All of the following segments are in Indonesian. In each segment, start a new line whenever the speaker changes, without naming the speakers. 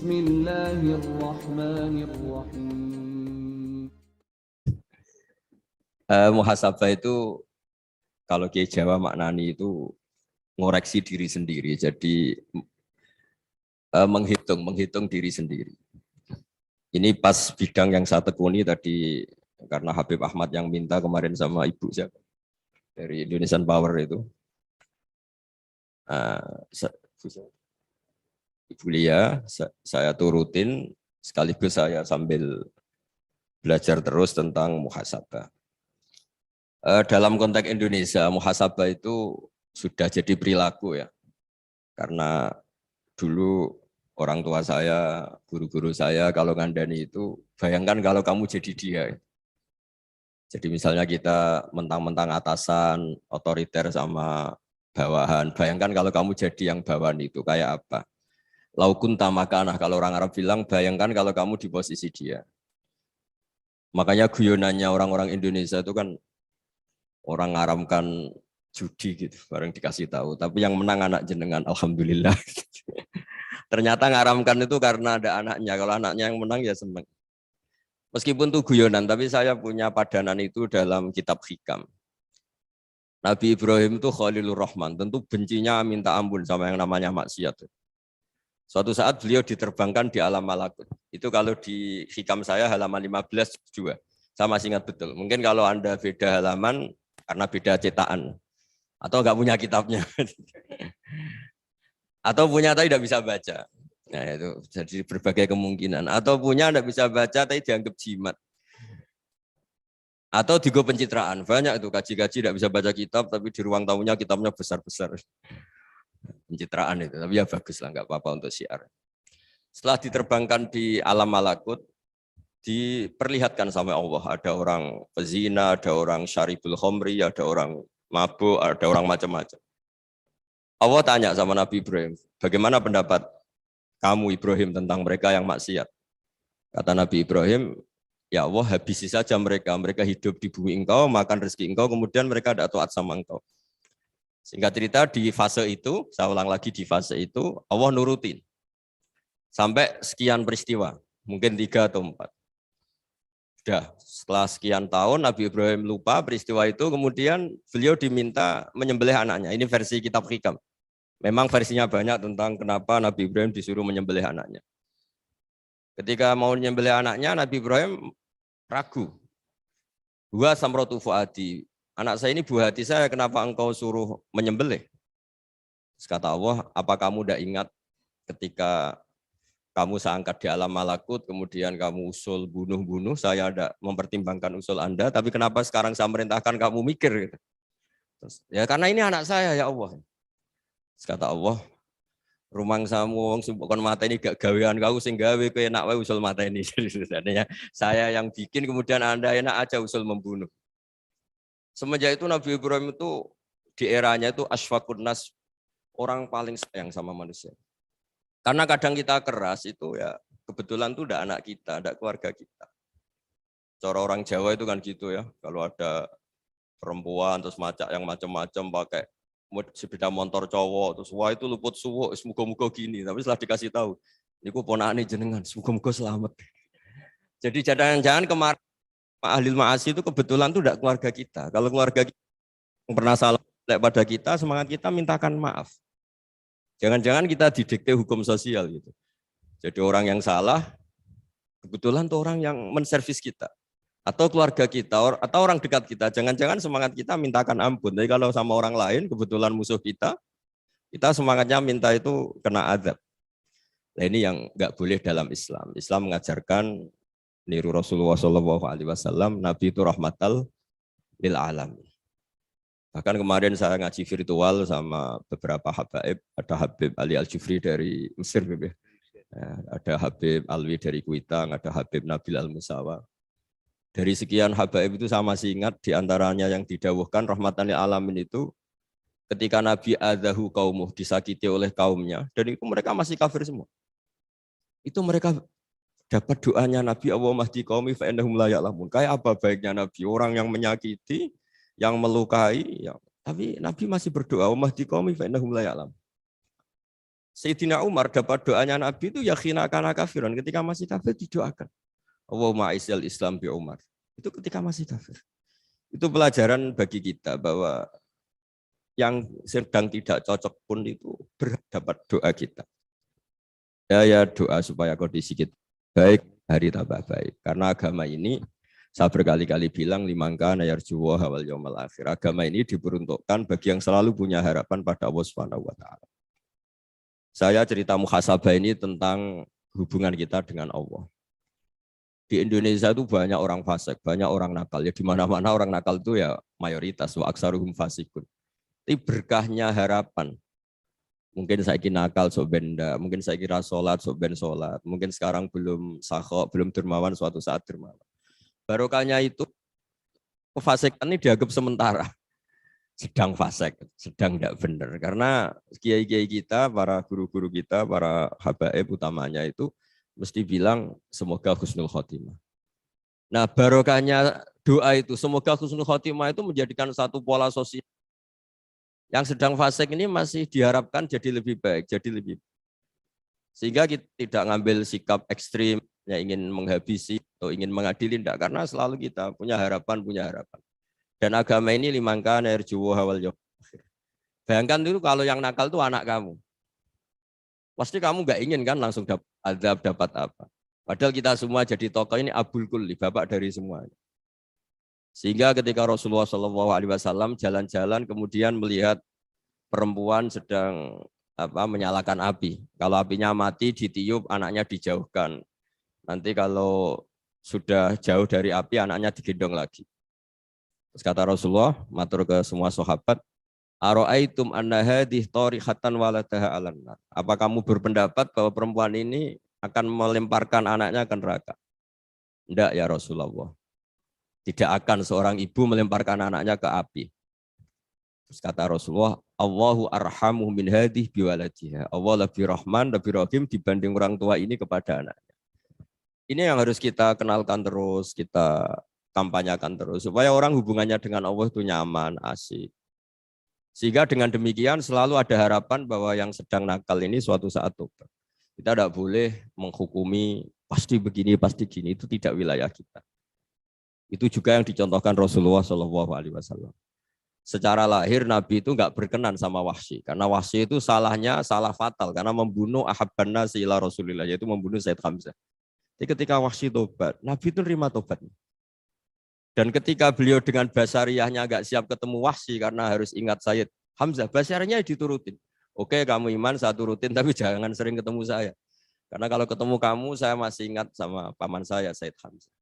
Bismillahirrahmanirrahim.
Muhasabah itu kalau Kiai Jawa maknani itu ngoreksi diri sendiri. Jadi menghitung diri sendiri. Ini pas bidang yang saya tekuni tadi karena Habib Ahmad yang minta kemarin sama Ibu siapa dari Indonesian Power itu. Ibu Lia, saya turutin sekaligus saya sambil belajar terus tentang muhasabah. Dalam konteks Indonesia, muhasabah itu sudah jadi perilaku ya. Karena dulu orang tua saya, guru-guru saya kalau ngandani itu, bayangkan kalau kamu jadi dia. Jadi misalnya kita mentang-mentang atasan, otoriter sama bawahan, bayangkan kalau kamu jadi yang bawahan itu, kayak apa? Laukun tamakanah, kalau orang Arab bilang, bayangkan kalau kamu di posisi dia. Makanya guyonannya orang-orang Indonesia itu kan, orang ngaramkan judi gitu, bareng dikasih tahu. Tapi yang menang anak jenengan, alhamdulillah. Ternyata ngaramkan itu karena ada anaknya. Kalau anaknya yang menang ya senang. Meskipun itu guyonan, tapi saya punya padanan itu dalam kitab Hikam. Nabi Ibrahim itu Khalilur Rahman, tentu bencinya minta ampun sama yang namanya maksiat. Suatu saat beliau diterbangkan di alam malakut. Itu kalau di Hikam saya halaman 15 juga. Saya masih ingat betul. Mungkin kalau Anda beda halaman karena beda cetakan. Atau enggak punya kitabnya. Atau punya tapi tidak bisa baca. Nah itu jadi berbagai kemungkinan. Atau punya tidak bisa baca tapi dianggap jimat. Atau digo pencitraan. Banyak itu kaji-kaji tidak bisa baca kitab tapi di ruang tamunya kitabnya besar-besar. Pencitraan itu. Tapi ya bagus lah, nggak apa-apa untuk syiar. Setelah diterbangkan di alam malakut, diperlihatkan sama Allah. Ada orang pezina, ada orang syaribul khomri, ada orang mabuk, ada orang macam-macam. Allah tanya sama Nabi Ibrahim, bagaimana pendapat kamu Ibrahim tentang mereka yang maksiat? Kata Nabi Ibrahim, ya Allah habisi saja mereka. Mereka hidup di bumi engkau, makan rezeki engkau, kemudian mereka tidak taat sama engkau. Singkat cerita di fase itu, saya ulang lagi di fase itu, Allah nurutin. Sampai sekian peristiwa, mungkin 3 atau 4. Sudah, setelah sekian tahun Nabi Ibrahim lupa peristiwa itu, kemudian beliau diminta menyembelih anaknya. Ini versi kitab Hikam. Memang versinya banyak tentang kenapa Nabi Ibrahim disuruh menyembelih anaknya. Ketika mau menyembelih anaknya, Nabi Ibrahim ragu. Huwa samratu fuadi. Anak saya ini buah hati saya, kenapa engkau suruh menyembelih? Terus kata Allah, apa kamu tidak ingat ketika kamu saya angkat di alam malakut, kemudian kamu usul bunuh-bunuh, saya tidak mempertimbangkan usul Anda, tapi kenapa sekarang saya merintahkan kamu mikir? Gitu. Terus, ya karena ini anak saya ya Allah. Terus kata Allah, rumang samu wong sumpukon mata ini gak gawean kau sing gawe kowe enak wae usul mata ini. Jadi saya yang bikin kemudian Anda enak aja usul membunuh. Semenjak itu Nabi Ibrahim itu di eranya itu asfaqun nas, orang paling sayang sama manusia. Karena kadang kita keras itu ya kebetulan itu udah anak kita, ada keluarga kita. Cara orang Jawa itu kan gitu ya, kalau ada perempuan terus macak yang macam-macam pakai sepeda motor cowok terus wah itu luput suwo semoga-moga gini, tapi setelah dikasih tahu niku ponakane jenengan semoga-moga selamat. Jadi jangan-jangan kemarin ahli ma'asi itu kebetulan tuh tidak keluarga kita. Kalau keluarga kita yang pernah salah pada kita, semangat kita mintakan maaf. Jangan-jangan kita didikte hukum sosial gitu. Jadi orang yang salah kebetulan tuh orang yang menservis kita. Atau keluarga kita, atau orang dekat kita, jangan-jangan semangat kita mintakan ampun. Tapi kalau sama orang lain, kebetulan musuh kita semangatnya minta itu kena azab. Nah ini yang nggak boleh dalam Islam. Islam mengajarkan niru Rasulullah SAW, Nabi itu rahmatal lil alamin. Bahkan kemarin saya ngaji virtual sama beberapa habaib, ada Habib Ali Al-Jufri dari Mesir, ada Habib Alwi dari Kuitang, ada Habib Nabil Al-Musawa. Dari sekian habaib itu saya masih ingat diantaranya yang didawuhkan rahmatan lil alamin itu ketika Nabi adzahu qaumuh disakiti oleh kaumnya dan itu mereka masih kafir semua. Itu mereka dapat doanya Nabi Allah mahdi qaumi fa innahum la ya'lamun. Kayak apa baiknya Nabi, orang yang menyakiti, yang melukai, ya, tapi Nabi masih berdoa mahdi qaumi fa innahum la ya'lamun. Sayyidina Umar dapat doanya Nabi itu ya khina kana kafiran, ketika masih kafir didoakan. Allahumma aisyal Islam bi Umar. Itu ketika masih kafir. Itu pelajaran bagi kita bahwa yang sedang tidak cocok pun itu berdapat doa kita. Ya doa supaya kondisi kita baik, hari tambah baik. Karena agama ini saya berkali-kali bilang limangka nayarjuwa wal yaumil akhir. Agama ini diperuntukkan bagi yang selalu punya harapan pada Allah Subhanahu wa taala. Saya cerita muhasabah ini tentang hubungan kita dengan Allah. Di Indonesia itu banyak orang fasik, banyak orang nakal. Ya di mana-mana orang nakal itu ya mayoritas wa aksaruhum fasikun. Tapi berkahnya harapan. Mungkin saya kira nakal sok benda, mungkin saya kira sholat sok ben sholat, mungkin sekarang belum sakho, belum dermawan, suatu saat dermawan. Barokahnya itu kefasikan ini dianggap sementara. Sedang fasik, sedang tidak benar. Karena kiai-kiai kita, para guru-guru kita, para habaib utamanya itu mesti bilang semoga husnul khotimah. Nah barokahnya doa itu, semoga husnul khotimah itu menjadikan satu pola sosial. Yang sedang fasik ini masih diharapkan jadi lebih baik, jadi lebih baik. Sehingga kita tidak ngambil sikap ekstrim, yang ingin menghabisi atau ingin mengadili, tidak. Karena selalu kita punya harapan, Dan agama ini limangka nerjuwo hawal yom. Bayangkan dulu kalau yang nakal itu anak kamu. Pasti kamu nggak ingin kan langsung dapat azab, dapat apa. Padahal kita semua jadi tokoh ini abul kulli, bapak dari semuanya. Sehingga ketika Rasulullah SAW jalan-jalan kemudian melihat perempuan sedang menyalakan api. Kalau apinya mati ditiup, anaknya dijauhkan. Nanti kalau sudah jauh dari api, anaknya digendong lagi. Terus kata Rasulullah, matur ke semua sahabat, Aro'aitum anna hadih tarihatan waladaha alannar. Apa kamu berpendapat bahwa perempuan ini akan melemparkan anaknya ke neraka? Tidak ya Rasulullah. Tidak akan seorang ibu melemparkan anaknya ke api. Terus kata Rasulullah, Allahu arhamu min hadih biwaladiha. Allah lebih rahman, lebih rahim dibanding orang tua ini kepada anaknya. Ini yang harus kita kenalkan terus, kita kampanyakan terus supaya orang hubungannya dengan Allah itu nyaman, asik. Sehingga dengan demikian selalu ada harapan bahwa yang sedang nakal ini suatu saat tobat. Kita tidak boleh menghukumi pasti begini, pasti gini, itu tidak wilayah kita. Itu juga yang dicontohkan Rasulullah SAW. Secara lahir Nabi itu nggak berkenan sama Wahsy, karena Wahsy itu salahnya salah fatal karena membunuh ahabban nasi ila Rasulillah, yaitu membunuh Said Hamzah. Jadi ketika Wahsy tobat, Nabi itu nerima tobatnya. Dan ketika beliau dengan basariyahnya agak siap ketemu Wahsy karena harus ingat Sayyid Hamzah, basariyahnya diturutin. Oke, kamu iman, saya turutin, tapi jangan sering ketemu saya. Karena kalau ketemu kamu, saya masih ingat sama paman saya, Sayyid Hamzah.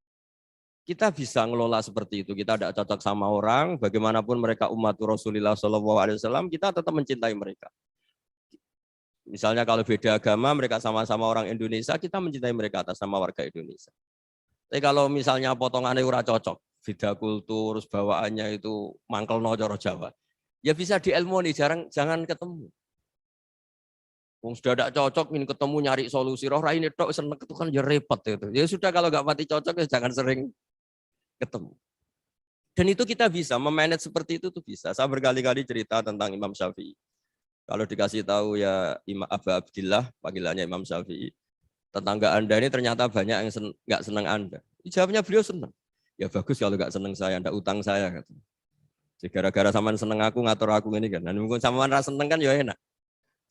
Kita bisa ngelola seperti itu. Kita tidak cocok sama orang, bagaimanapun mereka umat Rasulullah SAW, kita tetap mencintai mereka. Misalnya kalau beda agama, mereka sama-sama orang Indonesia, kita mencintai mereka atas nama warga Indonesia. Tapi kalau misalnya potongannya ora cocok, beda kultur, bawaannya itu mangkel no coro Jawa, ya bisa diilmoni, jangan ketemu. Wong sudah tidak cocok, ingin ketemu nyari solusi. Roh ini tok seneng itu kan ya repot itu. Ya sudah kalau nggak mati cocok ya jangan sering ketemu. Dan itu kita bisa memanage seperti itu tuh bisa. Saya berkali-kali cerita tentang Imam Syafi'i. Kalau dikasih tahu ya Imam Abu Abdillah, panggilannya Imam Syafi'i, tetangga Anda ini ternyata banyak yang nggak senang Anda. Jawabnya beliau senang. Ya bagus kalau nggak senang saya, ndak utang saya. Gara-gara saman seneng aku ngatur aku ini kan. Dan mungkin saman rasa seneng kan ya enak.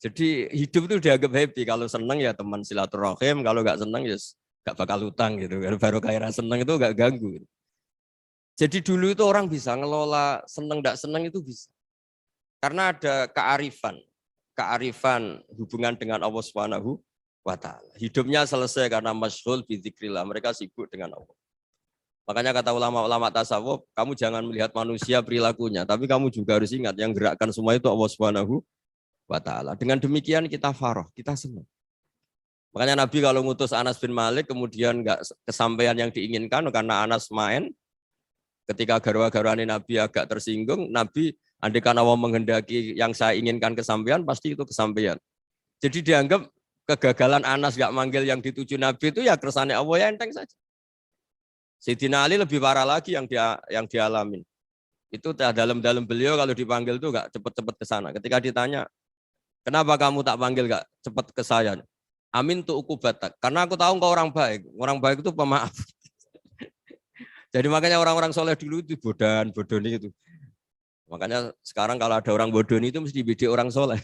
Jadi hidup itu dianggap happy. Kalau seneng ya teman silaturahim, kalau nggak seneng ya nggak bakal utang gitu. Baru kayak seneng itu nggak ganggu. Gitu. Jadi dulu itu orang bisa ngelola seneng nggak seneng itu bisa. Karena ada kearifan hubungan dengan Allah Subhanahu wa taala. Hidupnya selesai karena masyhul bi dzikrillah. Mereka sibuk dengan Allah. Makanya kata ulama-ulama tasawuf, kamu jangan melihat manusia perilakunya, tapi kamu juga harus ingat yang gerakkan semua itu Allah Subhanahu wa taala. Dengan demikian kita faroh, kita senang. Makanya Nabi kalau ngutus Anas bin Malik kemudian enggak kesampaian yang diinginkan karena Anas main, ketika garwa-garwane Nabi agak tersinggung, Nabi andaikan Allah menghendaki yang saya inginkan kesampaian, pasti itu kesampaian. Jadi dianggap kegagalan Anas enggak manggil yang dituju Nabi itu ya kersane Allah ya enteng saja. Sayyidina Ali lebih parah lagi yang dialamin. Itu dalam beliau kalau dipanggil itu enggak cepet-cepet ke sana. Ketika ditanya, kenapa kamu tak panggil enggak cepat ke saya. Amin tu ukubatak. Karena aku tahu engkau orang baik. Orang baik itu pemaaf. Jadi makanya orang-orang soleh dulu itu bodoni itu. Makanya sekarang kalau ada orang bodoni itu mesti dibidik orang soleh.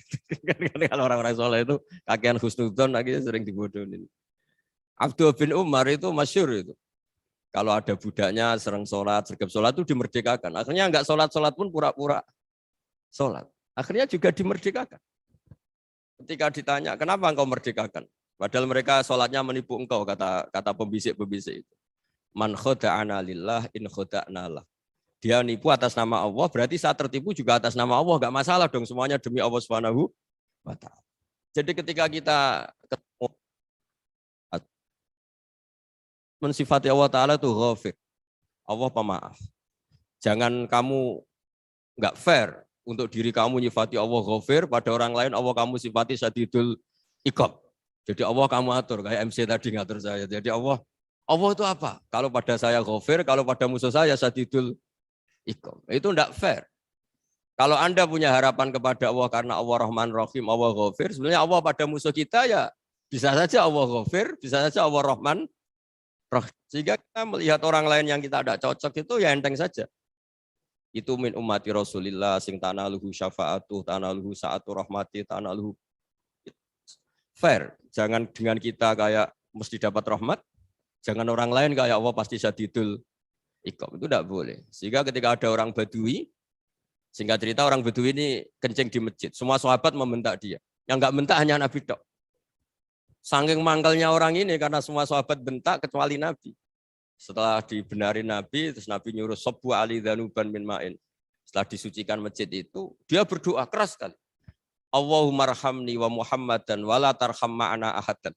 Kalau orang-orang soleh itu kakean husnudzon akhirnya sering dibodonin. Abdul bin Umar itu masyhur itu. Kalau ada budaknya sering sholat, sergap sholat itu dimerdekakan. Akhirnya enggak sholat pun pura-pura sholat. Akhirnya juga dimerdekakan. Ketika ditanya, kenapa engkau merdekakan? Padahal mereka sholatnya menipu engkau, kata pembisik-pembisik itu. Man khoda'ana lillah in khoda'na lah. Dia nipu atas nama Allah, berarti saat tertipu juga atas nama Allah. Enggak masalah dong, semuanya demi Allah Subhanahu wa ta'ala. Jadi ketika kita ketemu mensifati Allah Ta'ala itu ghafir. Allah pemaaf. Jangan kamu enggak fair untuk diri kamu nyifati Allah ghafir, pada orang lain Allah kamu sifati syadidul iqab. Jadi Allah kamu atur, kayak MC tadi ngatur saya. Jadi Allah itu apa? Kalau pada saya ghafir, kalau pada musuh saya syadidul iqab. Itu enggak fair. Kalau Anda punya harapan kepada Allah karena Allah Rahman Rahim, Allah ghafir, sebenarnya Allah pada musuh kita ya bisa saja Allah ghafir, bisa saja Allah Rahman Rahim. Sehingga kita melihat orang lain yang kita tidak cocok itu ya enteng saja. Itu min ummati Rasulillah sing tanaluhu syafa'atu, tanaluhu sa'atu rahmati, tanaluhu fair. Jangan dengan kita kayak mesti dapat rahmat, jangan orang lain kayak Allah pasti syadidul iqab. Itu tidak boleh. Sehingga ketika ada orang Badui, singkat cerita orang Badui ini kencing di masjid. Semua sahabat membentak dia. Yang enggak bentak hanya Nabi tok. Saking mangkalnya orang ini karena semua sahabat bentak kecuali Nabi. Setelah dibenarin Nabi, terus Nabi nyuruh Sobbu ali dhanuban min ma'in. Setelah disucikan masjid itu, dia berdoa keras sekali. Allahumma arhamni wa Muhammadan wa la tarham ma'ana ahadan.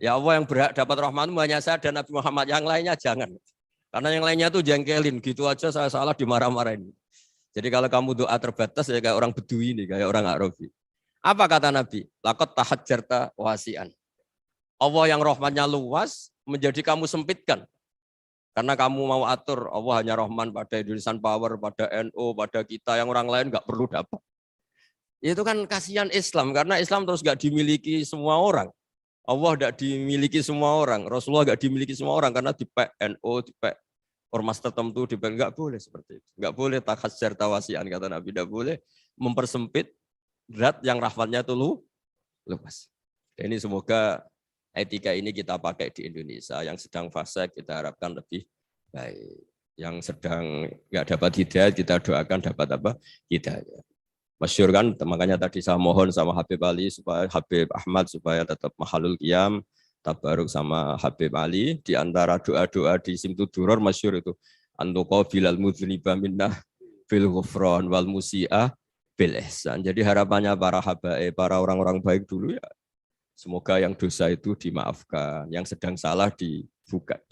Ya Allah, yang berhak dapat rahmatmu hanya saya dan Nabi Muhammad, yang lainnya jangan. Karena yang lainnya tuh jengkelin, gitu aja saya salah dimarah-marahin. Jadi kalau kamu doa terbatas ya kayak orang Bedui ini, kayak orang Arabi. Apa kata Nabi? Laqad tahajjarta wasi'an. Allah yang rahmatnya luas menjadi kamu sempitkan. Karena kamu mau atur Allah hanya Rahman pada Indonesian Power, pada NU, pada kita yang orang lain nggak perlu dapat. Itu kan kasihan Islam karena Islam terus nggak dimiliki semua orang. Allah nggak dimiliki semua orang. Rasulullah nggak dimiliki semua orang karena dipek NU, dipek ormas tertentu, dipek nggak boleh seperti itu. Nggak boleh takhasyar tawasian kata Nabi, nggak boleh mempersempit zat yang rahmatnya itu luas. Dan ini semoga etika ini kita pakai di Indonesia. Yang sedang fase kita harapkan lebih baik. Yang sedang nggak dapat hidayah kita doakan dapat apa? Hidayah. Masyhur kan, makanya tadi saya mohon sama Habib Ali supaya Habib Ahmad supaya tetap mahalul qiyam, tabaruk sama Habib Ali. Di antara doa-doa di Simtud Duror masyhur itu antuqa bilal mudhniba minnah bil ghufran wal musi'ah bil ihsan. Jadi harapannya para habaib, para orang-orang baik dulu ya semoga yang dosa itu dimaafkan, yang sedang salah dibuka,